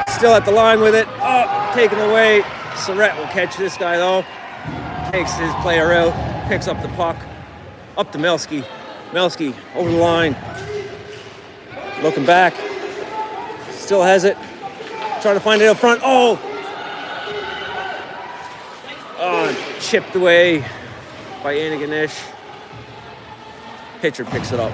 Still at the line with it. Oh, taken away. Surratt will catch this guy though. Takes his player out. Picks up the puck. Up to Melski. Melski over the line. Looking back. Still has it. Trying to find it up front. Oh! Oh, chipped away by Antigonish. Pitcher picks it up.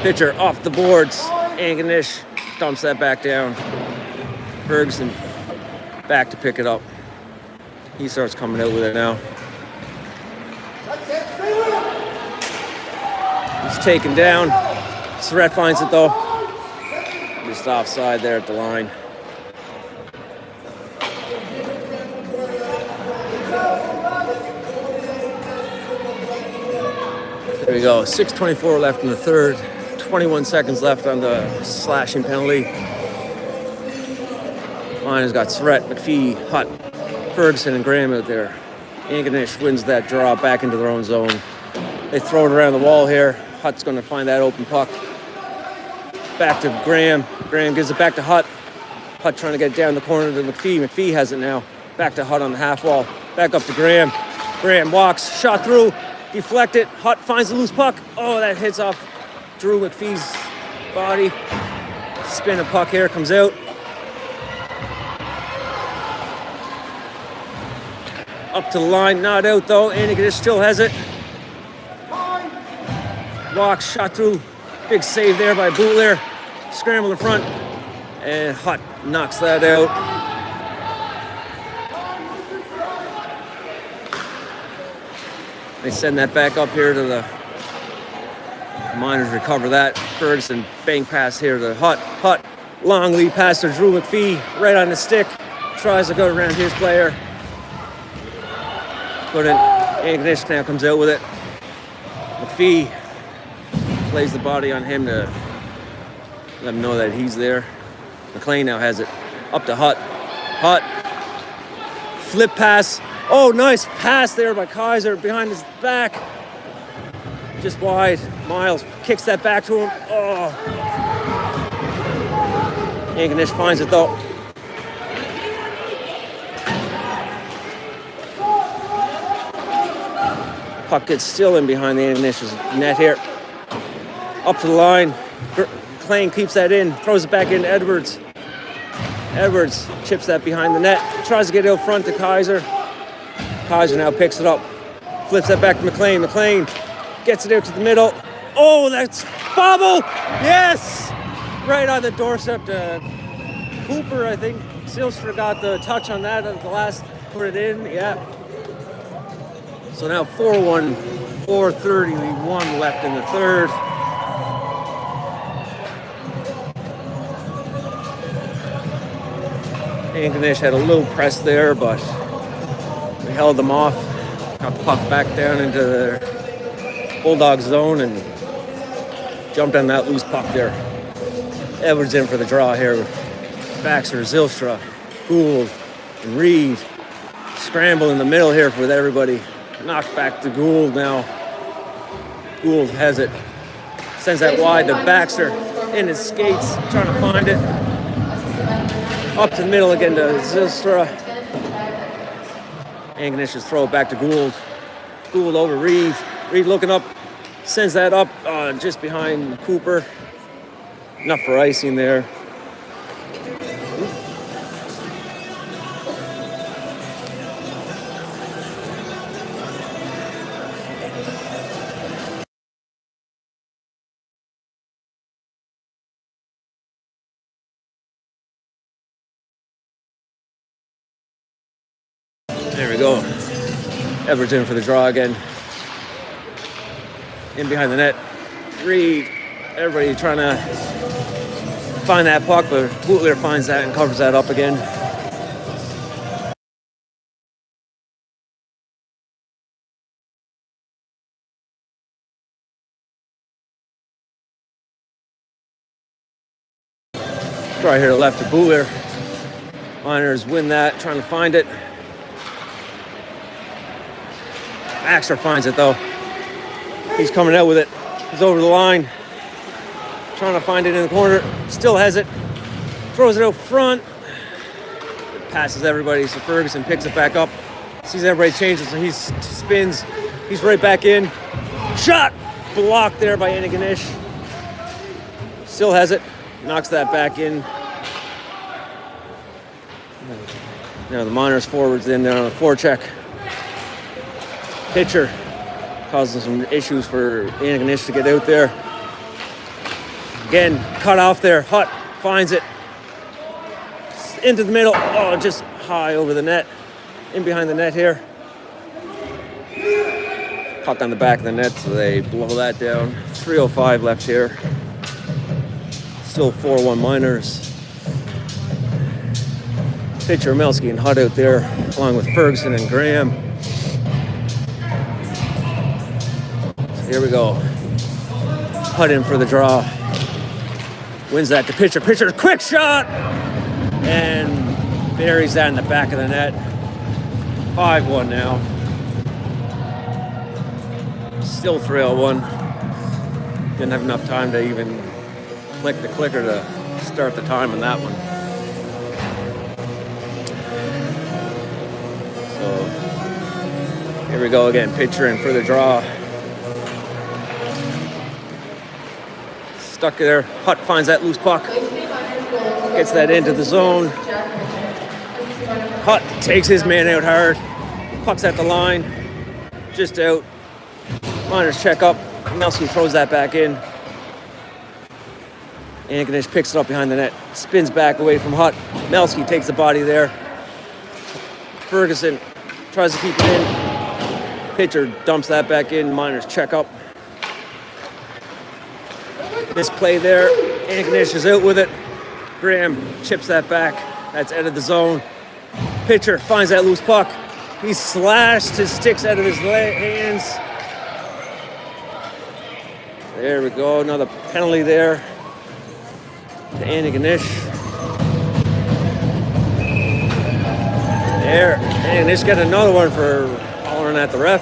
Pitcher off the boards. Antigonish dumps that back down. Ferguson back to pick it up. He starts coming out with it now. He's taken down. Surratt finds it though. Just offside there at the line. There we go. 6:24 left in the third. 21 seconds left on the slashing penalty. Miners got Surratt, McPhee, Hutt, Ferguson, and Graham out there. Antigonish wins that draw back into their own zone. They throw it around the wall here. Hutt's going to find that open puck. Back to Graham. Graham gives it back to Hutt. Hutt trying to get down the corner to McPhee. McPhee has it now. Back to Hutt on the half wall. Back up to Graham. Graham walks, shot through, deflected. Hutt finds the loose puck. Oh, that hits off Drew McPhee's body. Spin a puck here, comes out. Up to the line, not out though. Antigonish still has it. Walks, shot through. Big save there by Bootler. Scramble in front. And Hutt knocks that out. They send that back up here to the Miners, recover that. Ferguson bank pass here to Hutt. Hutt, long lead pass to Drew McPhee, right on the stick. Tries to go around his player. But Antigonish now comes out with it. McPhee plays the body on him to let him know that he's there. McLean now has it. Up to Hutt. Hutt. Flip pass. Oh, nice pass there by Kaiser behind his back. Just wide. Miles kicks that back to him. Oh. Antigonish finds it though. Puck gets still in behind the Antigonish's net here. Up to the line. McLean keeps that in. Throws it back into Edwards. Edwards chips that behind the net. Tries to get out front to Kaiser. Kaiser now picks it up. Flips that back to McLean. McLean gets it out to the middle. Oh, that's bobble! Yes! Right on the doorstep to Cooper, I think. Zylstra got the touch on that at the last, put it in, yeah. So now 4-1, 4:31 left in the third. Antigonish had a little press there, but we held them off. Got the puck back down into the Bulldogs zone and jumped on that loose puck there. Edwards in for the draw here. Baxter, Zylstra, Gould, and Reed. Scramble in the middle here with everybody. Knocked back to Gould now. Gould has it. Sends that wide to Baxter. In his skates, trying to find it. Up to the middle again to Zylstra. Antigonish throw it back to Gould. Gould over Reed. Reed looking up. Sends that up just behind Cooper. Enough for icing there. There we go. Edwards in for the draw again. In behind the net. Reed. Everybody trying to find that puck, but Bootler finds that and covers that up again. Try here to left to Bootler. Miners win that, trying to find it. Baxter finds it though. He's coming out with it. He's over the line. Trying to find it in the corner. Still has it. Throws it out front. It passes everybody, so Ferguson picks it back up. Sees everybody changes, so he spins. He's right back in. Shot! Blocked there by Antigonish. Still has it. Knocks that back in. Now the Miners forwards in there on a forecheck. Pitcher causing some issues for Antigonish to get out there. Again, cut off there. Hutt finds it. Into the middle. Oh, just high over the net. In behind the net here. Puck on the back of the net, so they blow that down. 3:05 left here. Still 4-1 Miners. Pitcher, Melski, and Hutt out there, along with Ferguson and Graham. So here we go. Hutt in for the draw. Wins that to Pitcher. Pitcher, quick shot! And buries that in the back of the net. 5-1 now. Still 3-1. Didn't have enough time to even click the clicker to start the time on that one. So here we go again. Pitcher in for the draw. Stuck there. Hutt finds that loose puck. Gets that into the zone. Hutt takes his man out hard. Puck's at the line. Just out. Miners check up. Melski throws that back in. Antigonish picks it up behind the net. Spins back away from Hutt. Melski takes the body there. Ferguson tries to keep it in. Pitcher dumps that back in. Miners check up. Misplay there. Antigonish is out with it. Graham chips that back. That's out of the zone. Pitcher finds that loose puck. He slashed his sticks out of his hands. There we go. Another penalty there to Antigonish. There. Antigonish got another one for hollering at the ref.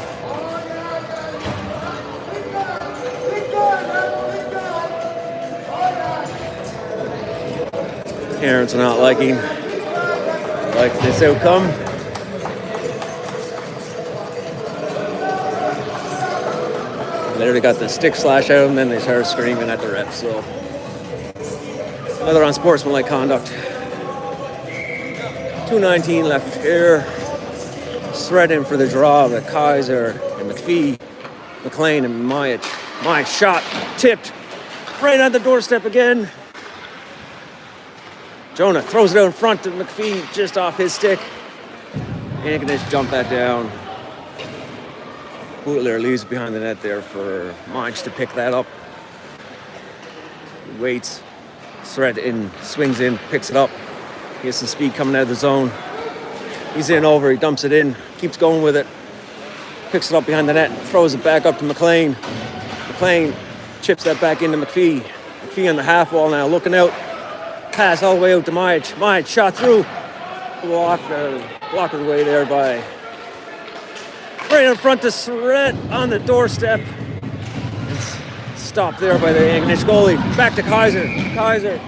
Parents are not liking this outcome. They already got the stick slash out and then they started screaming at the ref. So another unsportsmanlike conduct. 2:19 left here. Thread in for the draw, the Kaiser And McPhee, McLean, and Myatt. Myatt shot, tipped, right on the doorstep again. Jonah throws it out in front to McPhee, just off his stick. Antigonish dumped that down. Bootler leaves behind the net there for Myatt to pick that up. He waits, Surratt in, swings in, picks it up. He has some speed coming out of the zone. He's in over, he dumps it in, keeps going with it. Picks it up behind the net, throws it back up to McLean. McLean chips that back into McPhee. McPhee on the half wall now, looking out. Pass all the way out to Myatt. Myatt shot through. Blocked away there by... right in front to Surratt on the doorstep. It's stopped there by the Antigonish goalie. Back to Kaiser. Kaiser.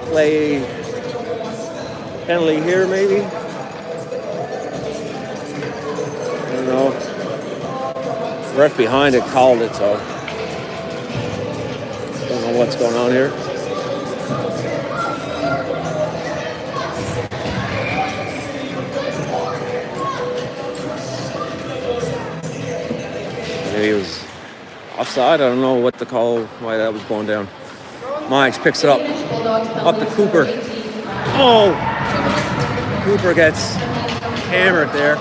Play penalty here, maybe? I don't know. Ref behind it called it, so don't know what's going on here. Maybe he was offside. I don't know what to call, why that was going down. Myatt picks it up to Cooper. Oh! Cooper gets hammered there.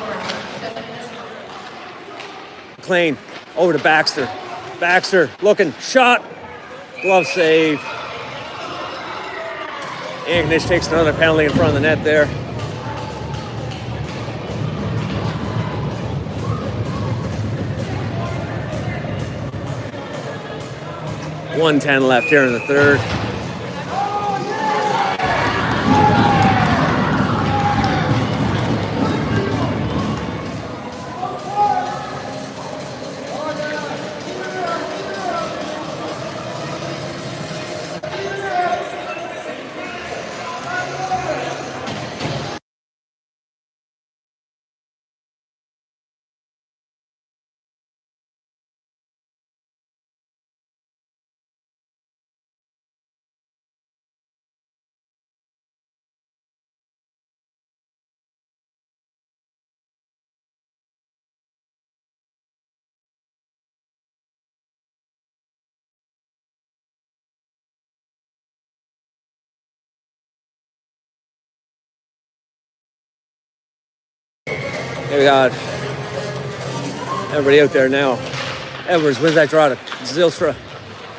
McLean over to Baxter. Baxter looking, shot, glove save. Antigonish takes another penalty in front of the net there. .110 left here in the third. Here we got everybody out there now. Edwards wins that draw to Zylstra.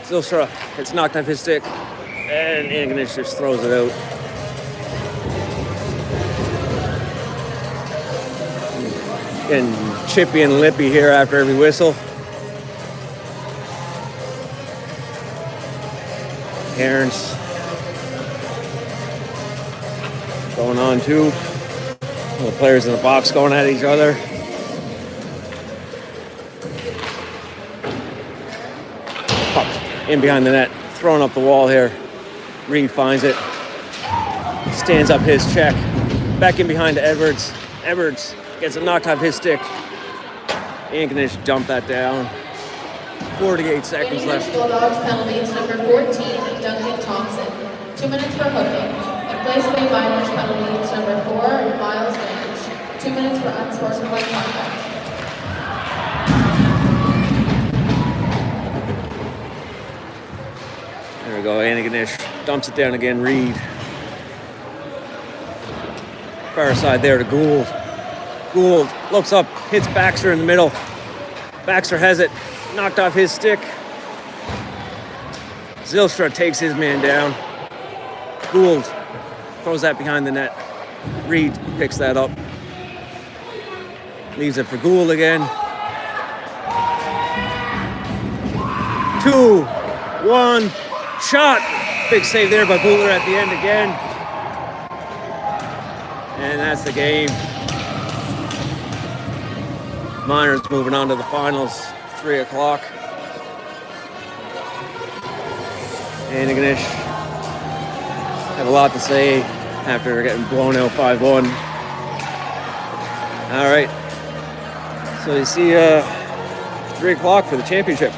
Zylstra gets knocked off his stick, and Antigonish just throws it out. Getting chippy and lippy here after every whistle. Cairns going on too. The players in the box going at each other. Puck in behind the net, throwing up the wall here. Reed finds it, stands up his check. Back in behind to Edwards. Edwards gets it knocked off his stick. Antigonish dumped that down. 48 seconds left. Bulldogs penalties number 14, Duncan Thompson. 2 minutes for hooking. And place away minors penalties number 4, Miles Manage. 2 minutes for unsportsmanlike conduct. There we go, Antigonish dumps it down again, Reed. Far side there to Gould. Gould looks up, hits Baxter in the middle. Baxter has it, knocked off his stick. Zylstra takes his man down. Gould throws that behind the net. Reed picks that up. Leaves it for Gould again. 2-1, shot. Big save there by Bootler at the end again. And that's the game. Miners moving on to the finals, 3 o'clock. Antigonish have a lot to say after getting blown out 5-1. All right, so you see 3 o'clock for the championship.